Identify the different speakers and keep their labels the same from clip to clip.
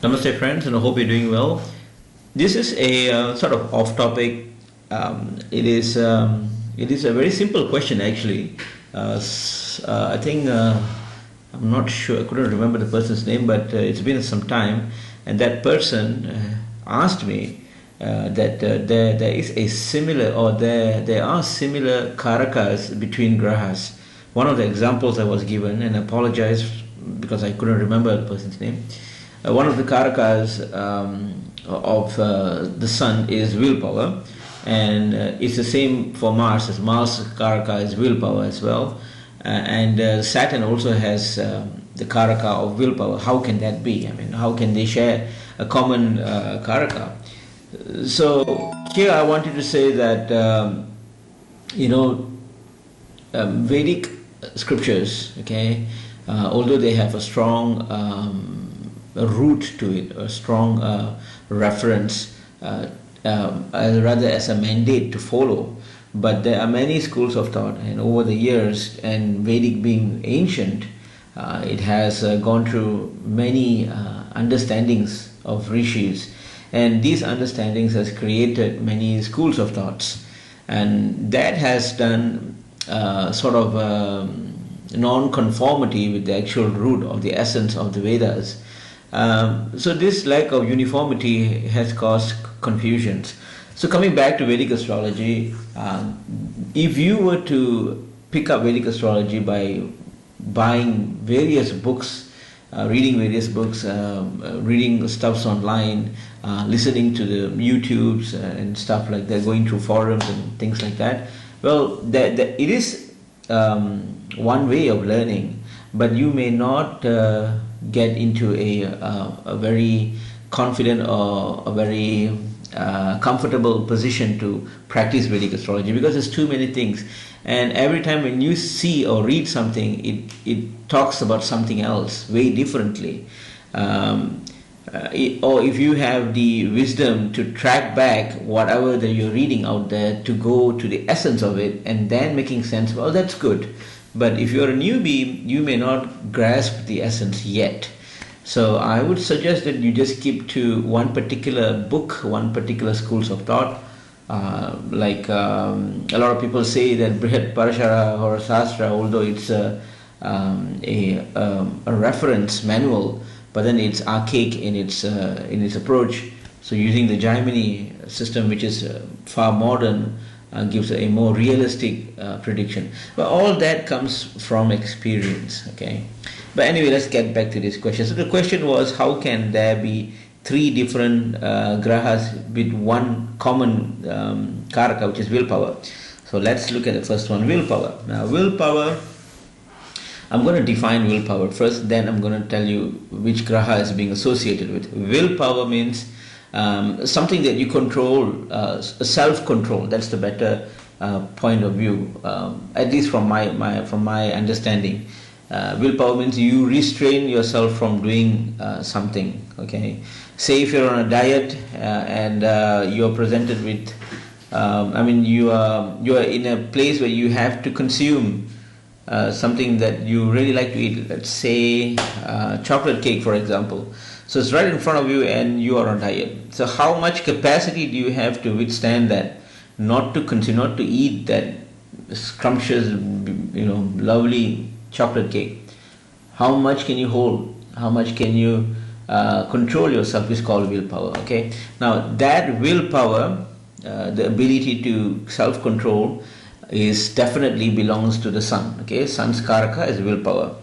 Speaker 1: Namaste friends, and I hope you're doing well. This is a sort of off topic. It is a very simple question actually. I think I'm not sure. I couldn't remember the person's name, but it's been some time, and that person asked me that there is a similar, or there are similar karakas between grahas. One of the examples I was given, and I apologize because I couldn't remember the person's name. One of the karakas of the sun is willpower, and it's the same for Mars, as Mars karaka is willpower as well, and Saturn also has the karaka of willpower. How can that be? I mean, how can they share a common karaka? So here I wanted to say that Vedic scriptures, okay, although they have a strong a root to it, a strong reference, rather as a mandate to follow. But there are many schools of thought, and over the years, and Vedic being ancient, it has gone through many understandings of rishis, and these understandings has created many schools of thoughts, and that has done sort of non-conformity with the actual root of the essence of the Vedas. So this lack of uniformity has caused confusions. So coming back to Vedic astrology, if you were to pick up Vedic astrology by buying various books, reading various books, reading stuffs online, listening to the YouTubes and stuff like that, going through forums and things like that, well, it is one way of learning, but you may not get into a very confident or a very comfortable position to practice Vedic astrology, because there's too many things, and every time when you see or read something, it talks about something else way differently. Or if you have the wisdom to track back whatever that you're reading out there to go to the essence of it and then making sense, well, that's good. But if you're a newbie, you may not grasp the essence yet. So I would suggest that you just keep to one particular book, one particular schools of thought. A lot of people say that Brihat Parashara or Sastra, although it's a reference manual, but then it's archaic in its approach. So using the Jaimini system, which is far modern, gives a more realistic prediction. But all that comes from experience, okay? But anyway, let's get back to this question. So the question was, how can there be three different grahas with one common karaka, which is willpower? So let's look at the first one, willpower. Now, willpower, I'm going to define willpower first, then I'm going to tell you which graha is being associated with. Willpower means something that you control, self-control. That's the better point of view, at least from my understanding. Willpower means you restrain yourself from doing something. Okay, say if you're on a diet and you're presented with, you are in a place where you have to consume something that you really like to eat. Let's say chocolate cake, for example. So it's right in front of you and you are on diet. So how much capacity do you have to withstand that? Not to consume, not to eat that scrumptious, lovely chocolate cake. How much can you hold? How much can you control yourself is called willpower. Okay. Now that willpower, the ability to self-control, is definitely belongs to the sun. Okay. Sun's karaka is willpower.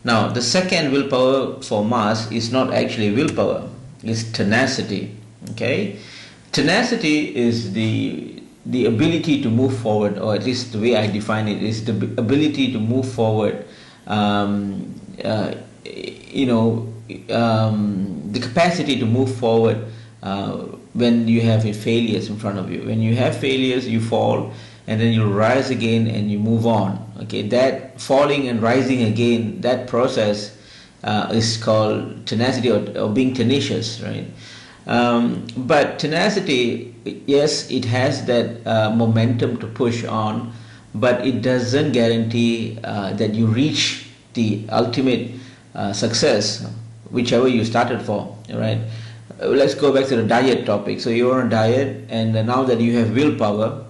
Speaker 1: Now, the second willpower for Mars is not actually willpower, it's tenacity. Okay, tenacity is the ability to move forward, or at least the way I define it is the ability to move forward. The capacity to move forward when you have failures in front of you. When you have failures, you fall, and then you rise again and you move on. Okay, that falling and rising again, that process is called tenacity, or being tenacious, right? But tenacity, yes, it has that momentum to push on, but it doesn't guarantee that you reach the ultimate success whichever you started for, right? Let's go back to the diet topic. So you're on a diet, and now that you have willpower,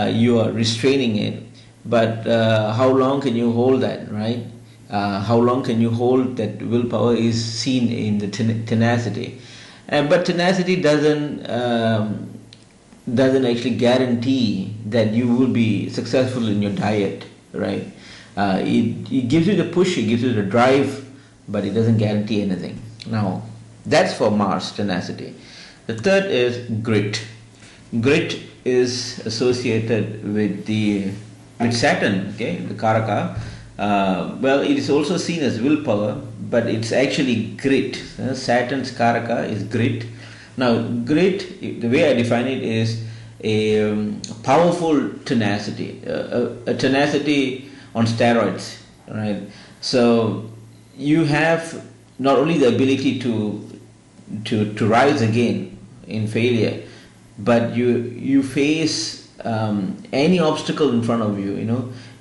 Speaker 1: you are restraining it. But how long can you hold that, right? How long can you hold that willpower is seen in the tenacity. But tenacity doesn't actually guarantee that you will be successful in your diet, right? It gives you the push, it gives you the drive, but it doesn't guarantee anything. Now, that's for Mars, tenacity. The third is grit. Grit is associated with Saturn, okay, the karaka. Well, it is also seen as willpower, but it's actually grit. Saturn's karaka is grit. Now, grit, the way I define it, is a powerful tenacity, a tenacity on steroids, right? So you have not only the ability to rise again in failure, but you face any obstacle in front of you.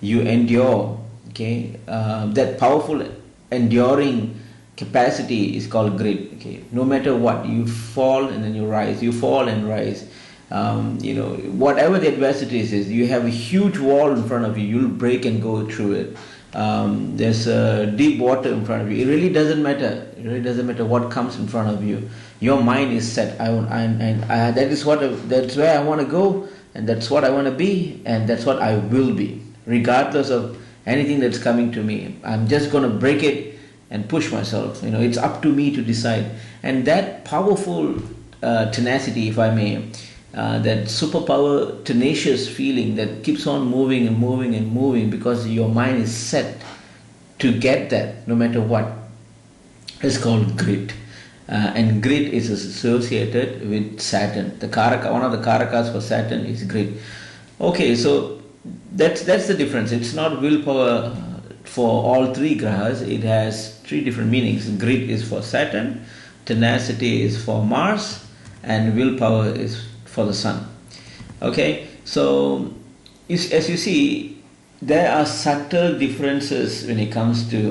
Speaker 1: You endure. Okay, that powerful enduring capacity is called grit. Okay, no matter what, you fall and then you rise. You fall and rise. Whatever the adversities is, you have a huge wall in front of you. You'll break and go through it. There's deep water in front of you. It really doesn't matter. It really doesn't matter what comes in front of you. Your mind is set. That's where I want to go, and that's what I want to be, and that's what I will be, regardless of anything that's coming to me. I'm just going to break it and push myself. It's up to me to decide. And that powerful tenacity, if I may, that superpower tenacious feeling that keeps on moving and moving and moving because your mind is set to get that no matter what, is called grit. And grit is associated with Saturn. The karaka, one of the karakas for Saturn is grit. Okay, so that's the difference. It's not willpower for all three grahas. It has three different meanings. Grit is for Saturn, tenacity is for Mars, and willpower is for the Sun. Okay, so as you see, there are subtle differences when it comes to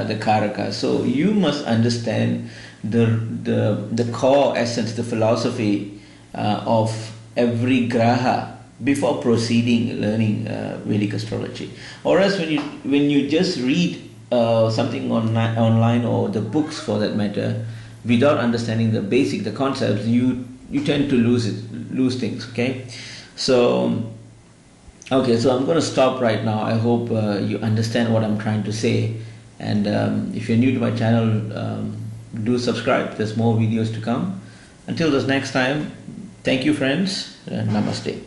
Speaker 1: the karaka. So you must understand the core essence, the philosophy of every graha before proceeding learning Vedic astrology. Or else when you just read something online or the books for that matter, without understanding the concepts, you tend to lose things. Okay, so I'm going to stop right now. I hope you understand what I'm trying to say, and if you're new to my channel, do subscribe. There's more videos to come. Until this next time, thank you friends, and namaste.